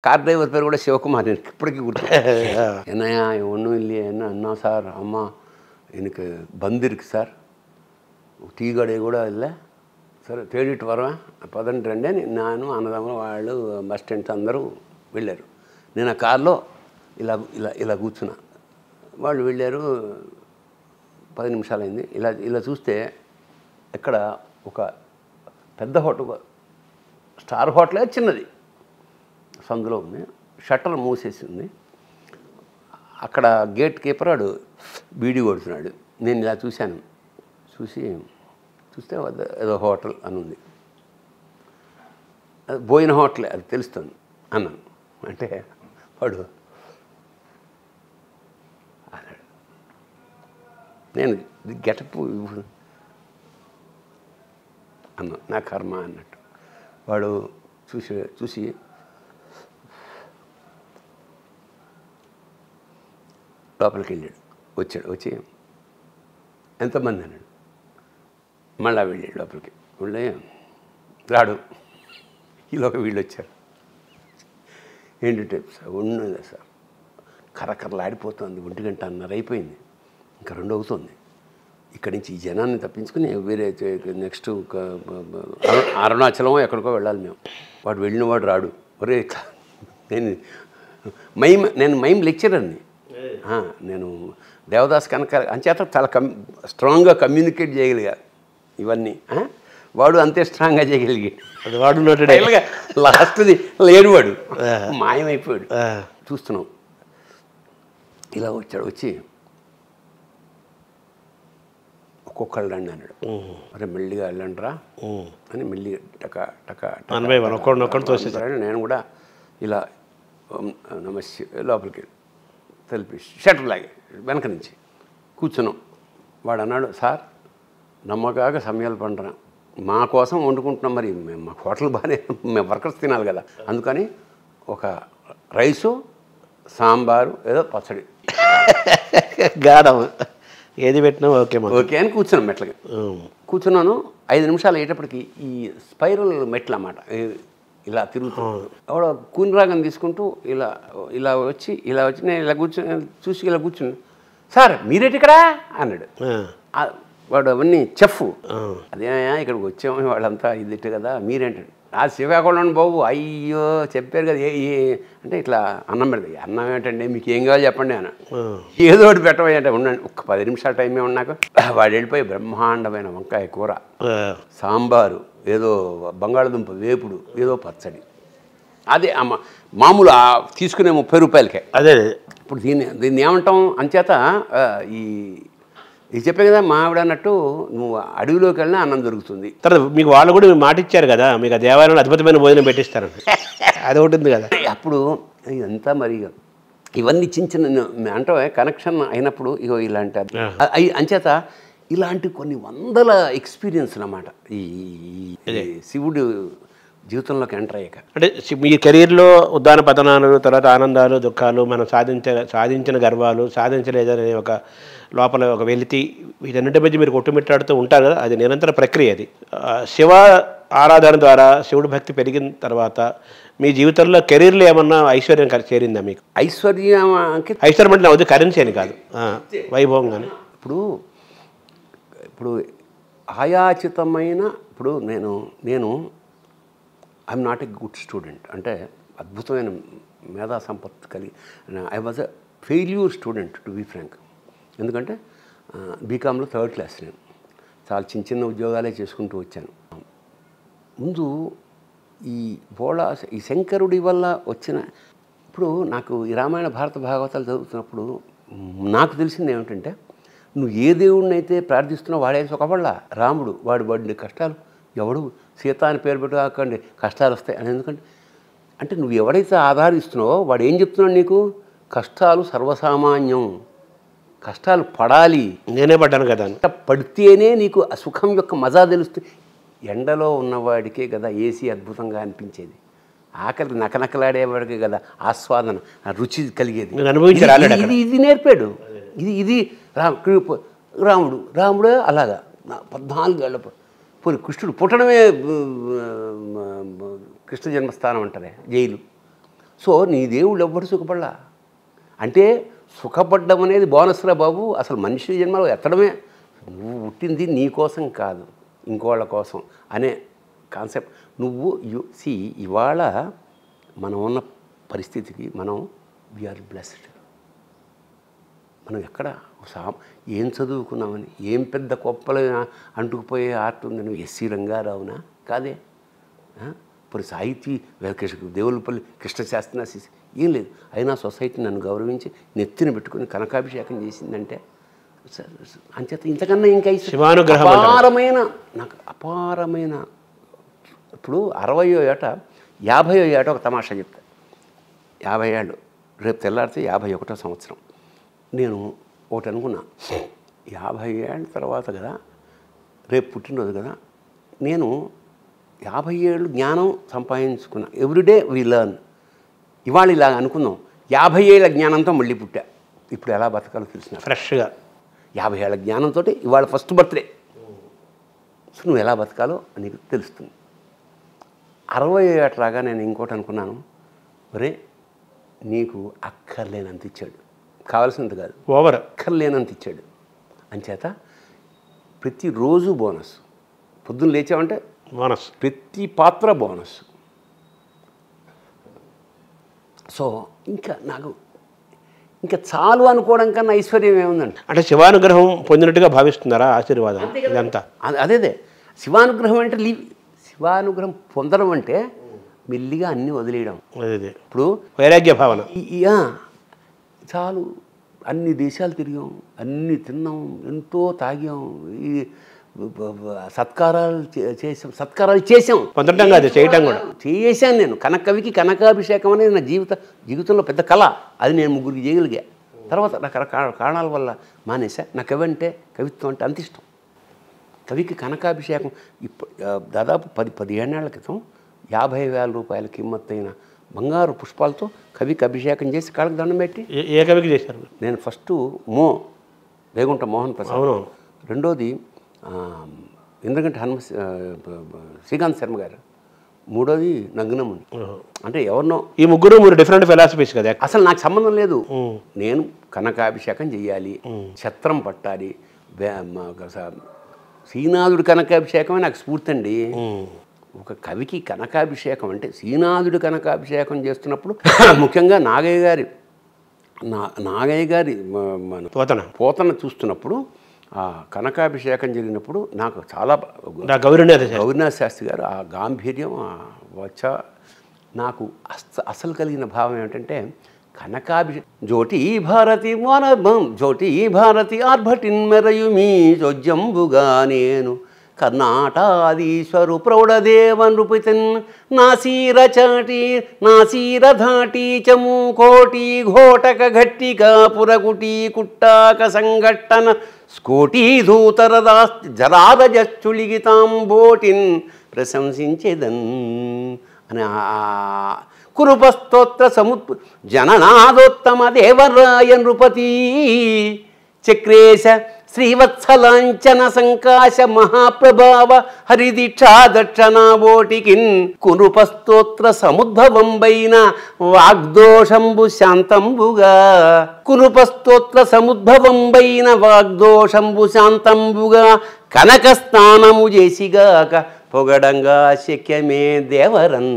Car driver పేరు కూడా శివకుమార్. నేను ఇప్పటికీ గుర్తు. என்னையா ஒன்றும் இல்லையே என்ன சார் அம்மா எனக்கு பந்து இருக்கு சார், టీ గడే కూడా இல்லை, సరే తేడిட்டு వరవా పదండి రండి అని నేను అన్నదమ్ములు వాళ్ళు బస్ స్టాండ్స్ అందరూ వెళ్ళారు. నేను ఆ కార్లో ఇలా ఇలా ఇలా కూర్చున్నా. వాళ్ళు వెళ్ళారు. 10 నిమిషాలైంది. ఇలా ఇలా చూస్తే ఇక్కడ ఒక పెద్ద హోటల్, స్టార్ హోటలే చిన్నది, సందులో ఉంది. షట్టర్ మూసేసి ఉంది. అక్కడ గేట్ కీపర్ వాడు బీడీ కొడుతున్నాడు. నేను ఇలా చూశాను. చూస్తే ఏదో హోటల్ అని ఉంది. అది పోయిన హోటలే, అది తెలుస్తుంది అన్నాను. అంటే వాడు అన్నాడు. నేను గెటప్ అన్నా, నా కర్మ అన్నట్టు. వాడు చూసి లోపలికి వెళ్ళాడు. వచ్చి ఎంతమంది అన్నాడు. మళ్ళా వెళ్ళాడు లోపలికి. వెళ్ళి రాడు. ఈలోక వీళ్ళు వచ్చారు. ఏంటంటే సార్ ఉన్నదా సార్, కరకరలాడిపోతుంది, 1:30 అయిపోయింది, ఇంకా 2 అవుతుంది. ఇక్కడి నుంచి ఈ జనాన్ని తప్పించుకుని వేరే నెక్స్ట్ అరుణాచలం ఎక్కడికో వెళ్ళాలి మేము. వాడు వెళ్ళిన వాడు రాడు. ఒరే నేను మైమ్ లెక్చరర్ని. నేను దేవదాస్ కనుక అంచేత చాలా స్ట్రాంగ్గా కమ్యూనికేట్ చేయగలిగా ఇవన్నీ. వాడు అంతే స్ట్రాంగ్గా చేయగలిగాడు. అది వాడు లాస్ట్ది లేడు, వాడు మాయమైపోయాడు. చూస్తున్నాం. ఇలా వచ్చాడు. వచ్చి ఒక్కొక్కళ్ళు రండి అన్నాడు. అరే మెల్లిగా వెళ్ళండి రా అని మెల్లిగా టకా టకా నేను కూడా ఇలా నమస్తే లోపలికి తెలిపి షటర్ లాగే వెనక నుంచి కూర్చున్నాం. వాడు అన్నాడు, సార్ నమ్మకాక సమయాలు పండురా, మా కోసం వండుకుంటున్నాం, మరి మేము మా హోటల్ బాగానే మేము వర్కర్స్ తినాలి కదా, అందుకని ఒక రైసు సాంబారు ఏదో పచ్చడి గాఢం ఏది పెట్టినా ఓకే అని కూర్చున్నాం. మెట్లకి కూర్చున్నాను. 5 నిమిషాలు అయ్యేటప్పటికి ఈ స్పైరల్ మెట్లు అన్నమాట ఇలా తిరుగుతుంది. ఆవిడ కూనిరాగం తీసుకుంటూ ఇలా ఇలా వచ్చి నేను ఇలా చూసి ఇలా కూర్చుని, సార్ మీరేటి ఇక్కడ అన్నాడు. వాడు అవన్నీ చెఫ్. అదేనా ఇక్కడికి వచ్చాము వాళ్ళంతా ఇదిట్టు కదా, మీరేంటండి ఆ శ్రీకాకుళం బాబు, అయ్యో చెప్పారు కదా అంటే ఇట్లా అన్నం పెడతాయి. అన్నం ఏంటండి మీకు ఏం కావాలి చెప్పండి అన్న. ఏదో ఒకటి పెట్టబోయే అంటే ఉండండి, ఒక్క 10 నిమిషాల టైమే ఉన్నాక వాడు వెళ్ళిపోయి బ్రహ్మాండమైన వంకాయ కూర, సాంబారు, ఏదో బంగాళదుంప వేపుడు, ఏదో పచ్చడి. అదే మామూలు తీసుకునే 30 రూపాయలకే. అదే ఇప్పుడు దీన్ని ఏమంటాం అంచేత ఇది చెప్పే కదా మా ఆవిడ అన్నట్టు, నువ్వు అడవిలోకి వెళ్ళినా అన్నం దొరుకుతుంది. తర్వాత మీకు వాళ్ళు కూడా మాట ఇచ్చారు కదా, మీకు ఆ దేవాలయంలో అద్భుతమైన భోజనం పెట్టిస్తారని, అది ఒకటి ఉంది కదా. అప్పుడు ఇదంతా మరి ఇవన్నీ చిన్న అంటే కనెక్షన్ అయినప్పుడు ఇగో ఇలాంటి అంచేత ఇలాంటి కొన్ని వందల ఎక్స్పీరియన్స్ అన్నమాట ఈ శివుడు జీవితంలోకి ఎంటర్ అయ్యాక. అంటే మీ కెరీర్లో ఉద్దాన పతనాలు, తర్వాత ఆనందాలు, దుఃఖాలు, మనం సాధించిన గర్వాలు, సాధించలేదనే ఒక లోపల ఒక వెలితి, వీటన్నిటి మధ్య మీరు కొట్టుమిట్టాడుతూ ఉంటారు కదా, అది నిరంతర ప్రక్రియ. అది శివ ఆరాధన ద్వారా శివుడు భక్తి పెరిగిన తర్వాత మీ జీవితంలో కెరీర్లో ఏమన్నా ఐశ్వర్యం చేరిందా మీకు? ఐశ్వర్యం అంటే అవుతుంది కరెన్సీ అని కాదు, వైభవం కానీ. ఇప్పుడు ఆయాచితమైన ఇప్పుడు నేను I'm not a good student, అంటే అద్భుతమైన మేధా సంపత్తి కలిగి I was a failure student to be frank. ఎందుకంటే బీకామ్లో 3rd క్లాస్. నేను చాలా చిన్న ఉద్యోగాలే చేసుకుంటూ వచ్చాను. ముందు ఈ శంకరుడి వల్ల వచ్చిన ఇప్పుడు నాకు ఈ రామాయణ భారత భాగవతాలు చదువుతున్నప్పుడు నాకు తెలిసింది ఏమిటంటే, నువ్వు ఏ దేవుడిని అయితే ప్రార్థిస్తున్నావు వాడే సుఖపడలా. రాముడు వాడు పడిన కష్టాలు ఎవడు సీత అని పేరు పెట్టు కాకండి కష్టాలు వస్తాయి అని. ఎందుకంటే అంటే నువ్వు ఎవడైతే ఆధారిస్తున్నావో వాడు ఏం చెప్తున్నాడు నీకు, కష్టాలు సర్వసామాన్యం, కష్టాలు పడాలి. నేనే పడ్డాను కదా, పడితేనే నీకు ఆ సుఖం యొక్క మజా తెలుస్తుంది. ఎండలో ఉన్నవాడికే కదా ఏసీ అద్భుతంగా అనిపించేది, ఆకలికి నకనకలాడేవాడికి కదా ఆస్వాదన రుచి కలిగేది. ఇది నేర్పాడు. ఇది రాముడు అలాగా 14 ఏళ్ళ పోనీ కృష్ణుడు పుట్టడమే కృష్ణ జన్మస్థానం అంటారే జైలు. సో నీ దేవుళ్ళు ఎవ్వరు సుఖపడలా అంటే సుఖపడ్డం అనేది బోనస్రా బాబు. అసలు మనిషి జన్మలో ఎత్తడమే. నువ్వు పుట్టింది నీ కోసం కాదు, ఇంకోళ్ళ కోసం అనే కాన్సెప్ట్. నువ్వు ఇవాళ మనం ఉన్న పరిస్థితికి మనం వీఆర్ బ్లెస్డ్. మనం ఎక్కడ ఏం చదువుకున్నామని, ఏం పెద్ద గొప్పలు అంటుకుపోయే ఆర్ట్ ఉంది. నువ్వు ఎస్సీ రంగారావునా కాదే. ఇప్పుడు సాహితీ దేవులపల్లి కృష్ణశాస్త్రి ఏం లేదు. అయినా సొసైటీ నన్ను గౌరవించి నెత్తిన పెట్టుకుని కనకాభిషేకం చేసిందంటే అంచేత ఇంతకన్నా ఇంకా అపారమైన నాకు అపారమైన. ఇప్పుడు 60వ ఏట 50వ ఏట ఒక తమాషా చెప్తా. 50 ఏళ్ళు రేపు తెల్లారితే 51వ సంవత్సరం. నేను ఒకటి అనుకున్నా, 50 ఏళ్ళ తర్వాత కదా రేపు పుట్టినరోజు కదా, నేను 50 ఏళ్ళు జ్ఞానం సంపాదించుకున్నా. Everyday we learn. ఇవాళ ఇలా అనుకుందాం, 50 ఏళ్ళ జ్ఞానంతో మళ్ళీ పుట్టా. ఇప్పుడు ఎలా బతకాలో తెలిసిన ఫ్రెష్గా 50 ఏళ్ళ జ్ఞానంతో ఇవాళ ఫస్ట్ బర్త్డే. సో నువ్వు ఎలా బతకాలో నీకు తెలుస్తుంది. 60 ఏటలాగా నేను ఇంకోటి అనుకున్నాను, ఒరే నీకు అక్కర్లేనంత ఇచ్చాడు, కావాల్సినంత కాదు, ఓవర్ అక్కర్లేనంత ఇచ్చాడు. అంచేత ప్రతిరోజు బోనస్. పొద్దున్న లేచామంటే బోనస్, ప్రతి పాత్ర బోనస్. సో ఇంకా నాకు ఇంకా చాలు అనుకోవడం కన్నా ఐశ్వర్యం ఏముందండి. అంటే శివానుగ్రహం పొందినట్టుగా భావిస్తున్నారా ఆశీర్వాదం ఇదంతా? అదే శివానుగ్రహం అంటే శివానుగ్రహం పొందడం అంటే మెల్లిగా అన్నీ వదిలేయడం. అదే ఇప్పుడు వైరాగ్య భావన. చాలు, అన్ని దేశాలు తిరిగాం, అన్నీ తిన్నాం, ఎంతో తాగాం, ఈ సత్కారాలు చేసాం. పొందడం కాదు, చేయటం కూడా చేశాను. నేను కవికి కనకాభిషేకం అనేది నా జీవితంలో పెద్ద కళ. అది నేను 3కి చేయగలిగా. తర్వాత రకరకాల కారణాల వల్ల మానేసా. నా కవి అంటే, కవిత్వం అంటే అంత ఇష్టం. కవికి కనకాభిషేకం ఇప్పుడు దాదాపు 10 ఏళ్ల క్రితం 50,000 రూపాయల కిమ్మత్తైన బంగారు పుష్పాలతో కవికి అభిషేకం చేసి కాళ్ళకి దండం పెట్టి. ఏ కవికి చేశారు? నేను ఫస్ట్ వేగుంట మోహన్ ప్రసాద్, అవును, రెండోది ఇంద్రగంట శ్రీకాంత్ శర్మ గారు, మూడోది నగ్నముని. అంటే ఎవరినో ఈ ముగ్గురు డిఫరెంట్ ఫిలాసఫీస్ కదా. అసలు నాకు సంబంధం లేదు. నేను కనకాభిషేకం చెయ్యాలి, ఛత్రం పట్టాలి. శ్రీనాథుడి కనకాభిషేకమే నాకు స్ఫూర్తి అండి. ఒక కవికి కనకాభిషేకం అంటే శ్రీనాథుడి కనకాభిషేకం చేస్తున్నప్పుడు ముఖ్యంగా నాగయ్య గారి పోతన చూస్తున్నప్పుడు, ఆ కనకాభిషేకం జరిగినప్పుడు నాకు చాలా గౌరీనాథ్ శాస్త్రి గారు ఆ గాంభీర్యం నాకు అసలు కలిగిన భావం ఏమిటంటే జ్యోతి భారతి ఆర్భటిన్ మెరయుమీ చొజ్జంబుగా నేను కర్ణాటాదీశ్వరు ప్రౌఢదేవ నృపతిన్ నాసీరధాటి చము కోటి ఘోటక ఘట్టికా పురకుటి కుట్టాక సంఘట్టన స్కోటీధూతరదా జరాదజుళిగితాం బోటిన్ ప్రశంసించేదన్ అని కురుపస్తోత్ర జననాదోత్తమ దేవరాయ నృపతి చక్రేశ శ్రీవత్సలాంఛన సంకాశ మహాప్రభావ హరిదీక్షా దక్షిణాబోటికిన్ కురుపస్తోత్ర సముద్భవంబైన వాగ్దోషంబు శాంతంబుగా కనకస్నానము చేసిగాక పొగడంగా శక్యమే దేవరన్.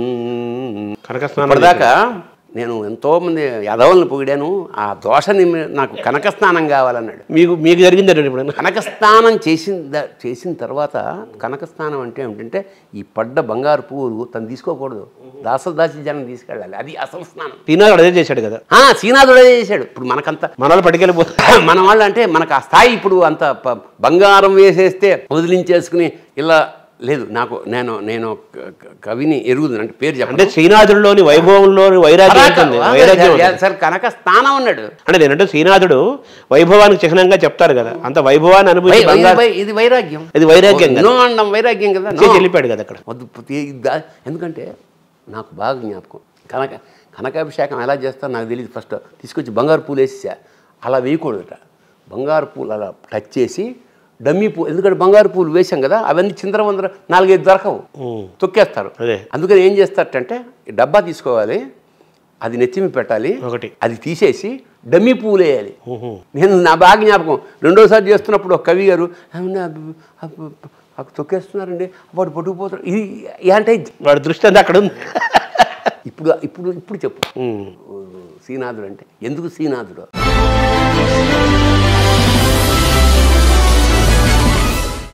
కనకస్నానం నేను ఎంతోమంది యాదవులను పొగిడాను. ఆ దోషని నాకు కనకస్నానం కావాలన్నాడు. మీకు జరిగిందండి ఇప్పుడు? కనకస్నానం చేసిన తర్వాత, కనకస్నానం అంటే ఏమిటంటే ఈ పడ్డ బంగారు పువ్వులు తను తీసుకోకూడదు, దాసి జనం తీసుకెళ్ళాలి. అది అసలు స్నానం. శ్రీనాథుడు అదే చేశాడు కదా. శ్రీనాథుడు అదే చేశాడు. ఇప్పుడు మనకంత మన వాళ్ళు పట్టుకెళ్ళిపోతారు. మన వాళ్ళు అంటే మనకు ఆ స్థాయి ఇప్పుడు అంత బంగారం వేసేస్తే వదిలించేసుకుని ఇలా లేదు. నేను కవిని ఎరుగుదు అంటే పేరు చెప్పండి. శ్రీనాథుడిలోని వైభవంలోని వైరాగ్యం సార్ కనక స్థానం అన్నాడు. అంటే నేనంటే శ్రీనాథుడు వైభవానికి చిహ్నంగా చెప్తారు కదా, అంత వైభవాన్ని అనుభూతి. ఇది వైరాగ్యం, ఇది వైరాగ్యం అండం వైరాగ్యం కదా. వెళ్ళిపోయాడు కదా అక్కడ. ఎందుకంటే నాకు బాగా జ్ఞాపకం. కనకాభిషేకం ఎలా చేస్తారో నాకు తెలియదు. ఫస్ట్ తీసుకొచ్చి బంగారు పూలు వేసేసా. అలా వేయకూడదట. బంగారు పూలు అలా టచ్ చేసి డమ్మీ పూలు, ఎందుకంటే బంగారు పూలు వేసాం కదా, అవన్నీ చిందరవందర 4-5 దొరకవు, తొక్కేస్తారు. అందుకని ఏం చేస్తారంటే డబ్బా తీసుకోవాలి, అది నెత్తిమి పెట్టాలి, ఒకటి అది తీసేసి డమ్మీ పువ్వులు వేయాలి. నేను నా బాగా జ్ఞాపకం, రెండోసారి చేస్తున్నప్పుడు ఒక కవి గారు తొక్కేస్తున్నారండి, వాడు పట్టుకుపోతారు, ఇది అంటే వాడి దృష్టి అంతా అక్కడ ఉంది. ఇప్పుడు ఇప్పుడు ఇప్పుడు చెప్పు శ్రీనాథుడు అంటే ఎందుకు శ్రీనాథుడు?